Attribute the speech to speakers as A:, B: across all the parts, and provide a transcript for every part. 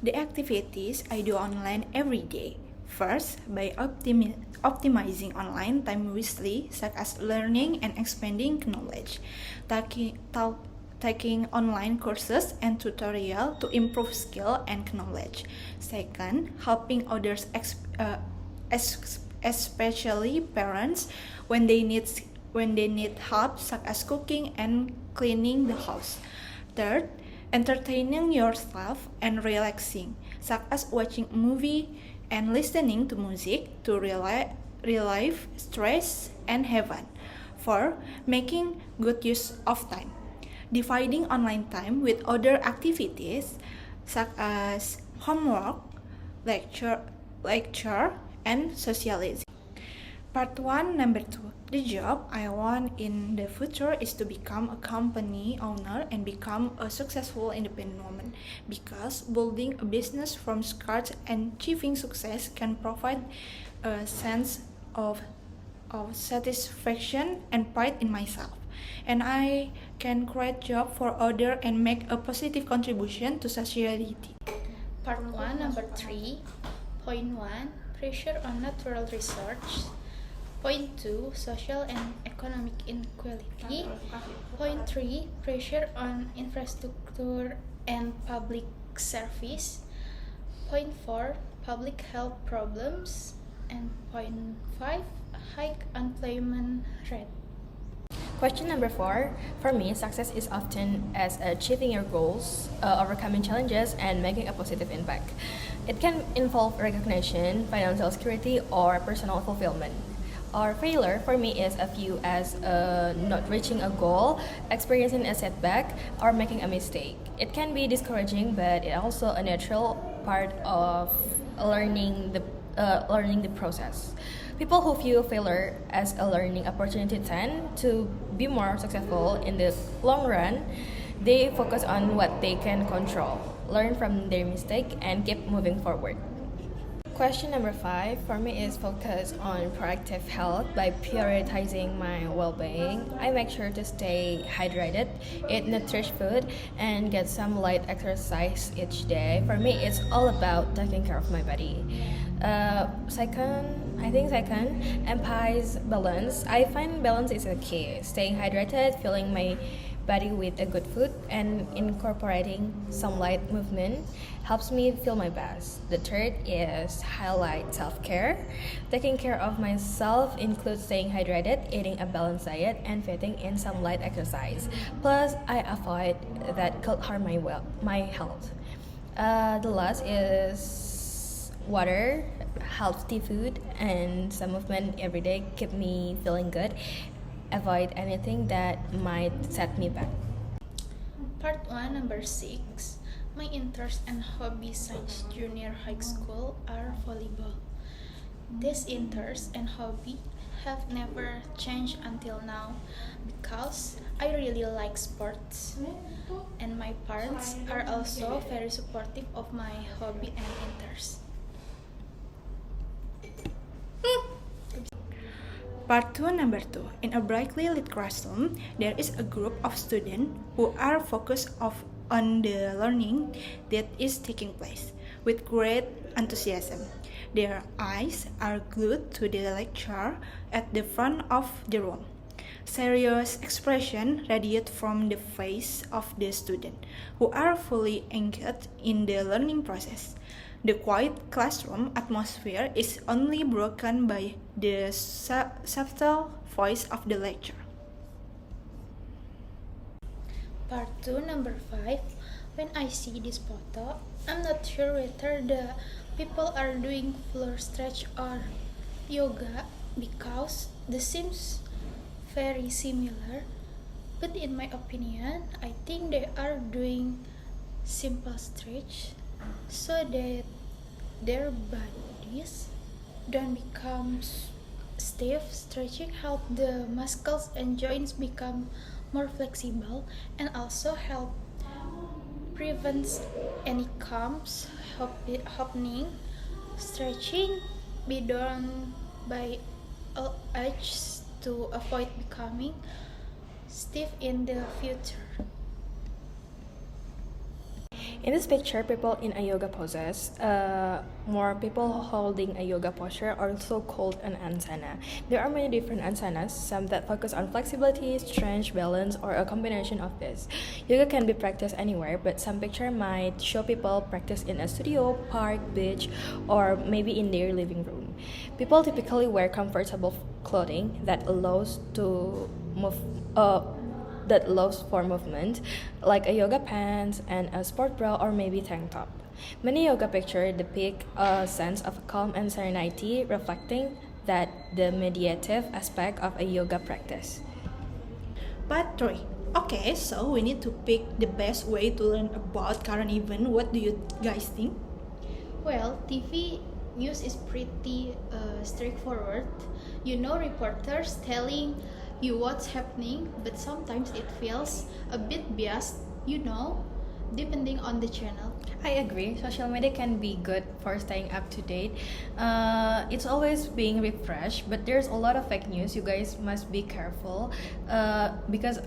A: the activities I do online every day. First, by optimizing online time wisely, such as learning and expanding knowledge, taking online courses and tutorials to improve skill and knowledge. Second, helping others, especially parents, when they need help, such as cooking and cleaning the house. Third, entertaining yourself and relaxing, such as watching a movie and listening to music to relieve stress and have fun. Four, making good use of time, dividing online time with other activities such as homework, lecture, and socializing. Part 1, number 2. The job I want in the future is to become a company owner and become a successful independent woman, because building a business from scratch and achieving success can provide a sense of satisfaction and pride in myself. And I can create job for others and make a positive contribution to society.
B: Part 1, number 3. Point 1, pressure on natural resources. Point 2, social and economic inequality. Point 3, pressure on infrastructure and public service. Point 4, public health problems. And point 5, high unemployment rate.
C: Question number 4. For me, success is often as achieving your goals, overcoming challenges, and making a positive impact. It can involve recognition, financial security, or personal fulfillment. Or failure for me is a view as not reaching a goal, experiencing a setback, or making a mistake. It can be discouraging, but it's also a natural part of learning the process. People who view failure as a learning opportunity tend to be more successful in the long run. They focus on what they can control, learn from their mistake, and keep moving forward. Question number 5 for me is focus on proactive health by prioritizing my well-being. I make sure to stay hydrated, eat nutritious food, and get some light exercise each day. For me, it's all about taking care of my body. Second, empathize balance. I find balance is a key. Staying hydrated, filling my body with a good food, and incorporating some light movement helps me feel my best. The third is highlight self-care. Taking care of myself includes staying hydrated, eating a balanced diet, and fitting in some light exercise. Plus, I avoid that could harm my health. The last is water, healthy food, and some movement every day keep me feeling good. Avoid anything that might set me back.
B: Part 1, number 6. My interests and hobbies since junior high school are volleyball. These interests and hobby have never changed until now because I really like sports, and my parents are also very supportive of my hobby and interests.
A: Part 2, number 2. In a brightly lit classroom, there is a group of students who are focused on the learning that is taking place with great enthusiasm. Their eyes are glued to the lecturer at the front of the room. Serious expression radiate from the face of the student, who are fully engaged in the learning process. The quiet classroom atmosphere is only broken by the subtle voice of the lecturer.
B: Part 2, number 5. When I see this photo, I'm not sure whether the people are doing floor stretch or yoga because they seems very similar. But in my opinion, I think they are doing simple stretch so that their bodies don't become stiff. Stretching help the muscles and joints become more flexible and also help prevents any cramps happening. Stretching be done by all ages to avoid becoming stiff in the future.
C: In this picture, people in a yoga poses, more people holding a yoga posture, also called an asana. There are many different asanas, some that focus on flexibility, strength, balance, or a combination of this. Yoga can be practiced anywhere, but some picture might show people practice in a studio, park, beach, or maybe in their living room. People typically wear comfortable clothing that allows to move. That allows for movement, like a yoga pants and a sport bra or maybe tank top. Many yoga pictures depict a sense of calm and serenity, reflecting that the meditative aspect of a yoga practice.
A: Part 3. Okay, so we need to pick the best way to learn about current event. What do you guys think?
B: Well, TV news is pretty straightforward. You know, reporters telling you what's happening, but sometimes it feels a bit biased, depending on the channel.
C: I agree. Social media can be good for staying up to date. It's always being refreshed, but there's a lot of fake news. You guys must be careful because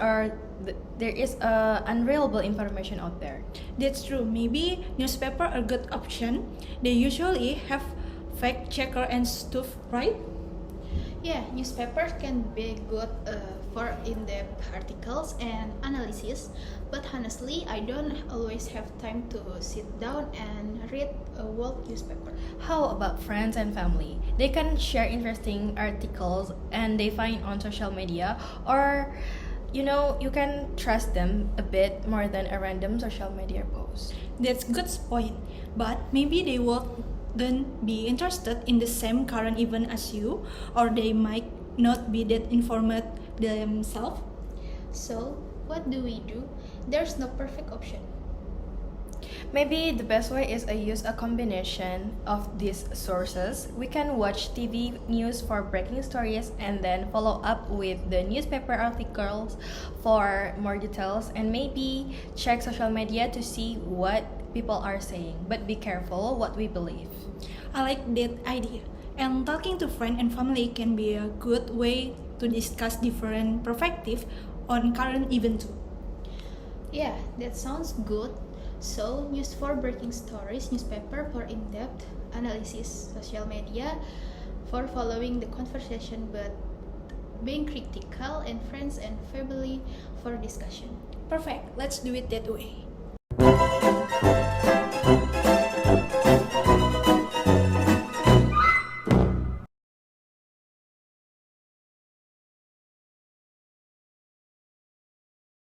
C: there is unreliable information out there.
A: That's true. Maybe newspaper are good option. They usually have fact checker and stuff, right?
B: Yeah, newspapers can be good for in-depth articles and analysis, but honestly, I don't always have time to sit down and read a whole newspaper.
C: How about friends and family? They can share interesting articles and they find on social media, or you can trust them a bit more than a random social media post.
A: That's good point. But maybe they wouldn't be interested in the same current event as you, or they might not be that informed themselves.
B: So, what do we do? There's no perfect option.
C: Maybe the best way is to use a combination of these sources. We can watch TV news for breaking stories and then follow up with the newspaper articles for more details, and maybe check social media to see what people are saying. But be careful what we believe.
A: I like that idea. And talking to friends and family can be a good way to discuss different perspectives on current event too.
B: Yeah, that sounds good. So, news for breaking stories, newspaper for in-depth analysis, social media for following the conversation but being critical, and friends and family for discussion.
A: Perfect. Let's do it that way.